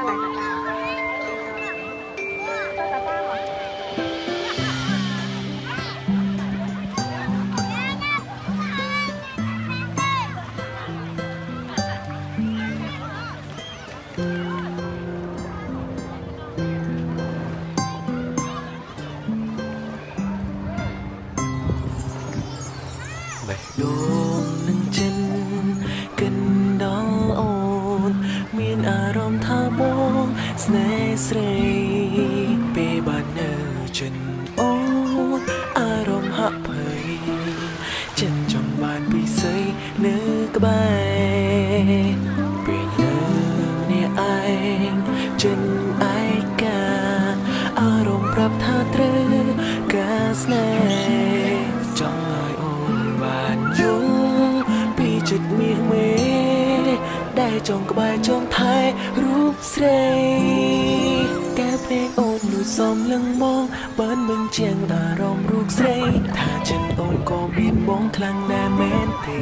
បេះដូងនឹងចិនកិនដល់អូនមានអារម្មណ៍ថាបងស្នេហ៍ស្រីពេលបាននៅចិនអូនអារម្មណ៍ហាក់ភ័យចិត្តចង់បានពិសីនៅក្បែរពេលនៅអ្នកឯងចិនឯកាអារម្មណ៍ប្រាប់ថាត្រូវការស្នេហ៍ចង់ឲ្យអូនបានយល់ពីចិត្តមាសមេដែលចង់ក្បែរចង់ថែរូបស្រីកែភ្នែកអូនលួចសំលឹងមកបានមិនជាងអារម្មណ៍រូបស្រីថាចិនអូនក៏មានបងខ្លាំងណាស់មែនទេ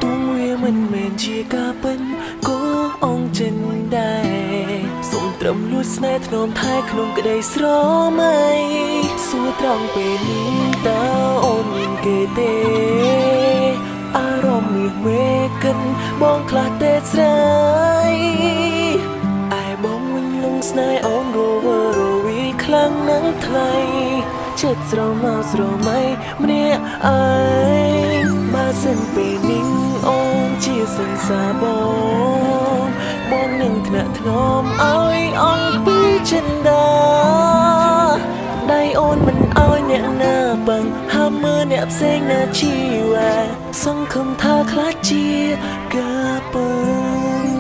ទោះវាមិនមែនជាការពិតក៏អងចិនដែរសូមត្រឹមលួចស្នេហ៍ធ្នមថែក្នុងក្តីស្រមៃសួរត្រង់ពេលនេះតើអូនមានគេទេអារម្មណ៍មាសមេកិនបងខ្លះទេស្រីឯបងវិញលងស្នេហ៍អូនរវើរវីខ្លាំងណាស់ថ្លៃចិត្តស្រមោស្រមៃម្នាក់ឯងបើសិនពេលនេះអូនជាសង្សារបងនឹងថ្នាក់ថ្នមឲ្យអង្គពីចិនដាដៃអូនមិនឲ្យអ្នកណាបាំងហាមមើលអ្នកផ្សេងណាជីវ៉ាសង្ឃឹមថាខ្លាចជាការពិត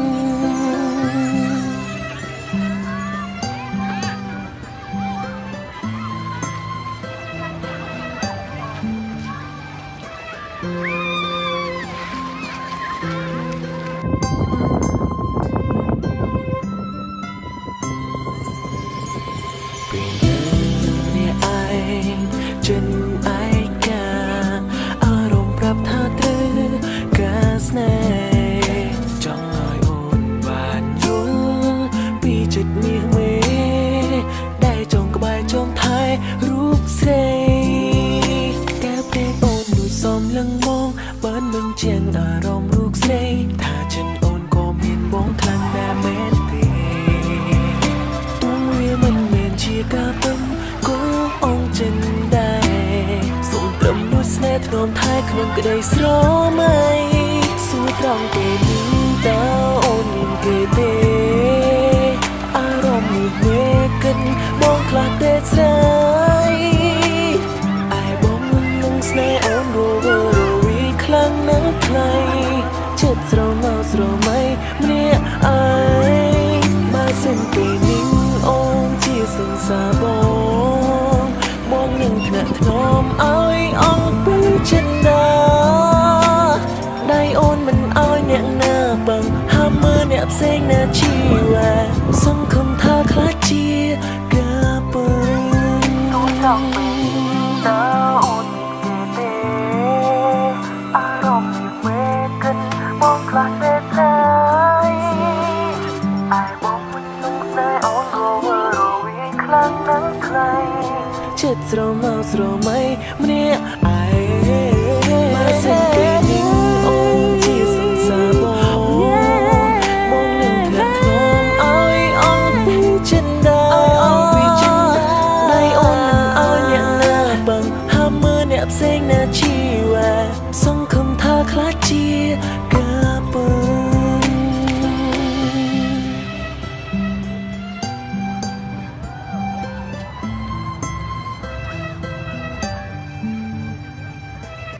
ចិនឯកាអារម្មណ៍ប្រាប់ថាត្រូវការស្នេហ៍ចង់ឲ្យអូនបានយល់ពីចិត្តមាសមេដែលចង់ក្បែរចង់ថែរូបស្រីកែភ្នែកអូនលួចសំលឹងមកបានមិនជាងអារម្មណ៍រូបស្រីថាចិនអូនក៏មានបងខ្លាំងណាស់មែនទេទោះវាមិនមែនជាការពិតក៏អងចិនស្នេហ៍ធ្នមថែក្នុងក្តីស្រមៃសួរត្រង់ពេលនេះតើអូនមានគេទេអារម្មណ៍នេះមេកិនបងខ្លះទេស្រីឯបងនឹងលងស្នេហ៍អូនរវើរវីខ្លាំងណាស់ថ្លៃចិត្តស្រមោស្រមៃម្នាក់ឯងបើសិនពេលនេះអូនជាសង្សារបងនឹងថ្នាក់ថ្នមឲ្យអង្គពីចិនដាដៃអូនមិនឲ្យអ្នកណាបាំងហាមមើលអ្នកផ្សេងណាជីវ៉ាសង្ឃឹមថាខ្លាចជាការពិតទូចង់ពីតើអូនមានគេទេអារម្មណ៍នេះមេកិនបងខ្លះទេស្រីឯបងមិនលងស្នេហ៍អូនរវើរវីខ្លាំងណាស់ថ្លៃចិត្តស្រមោស្រមៃម្នាក់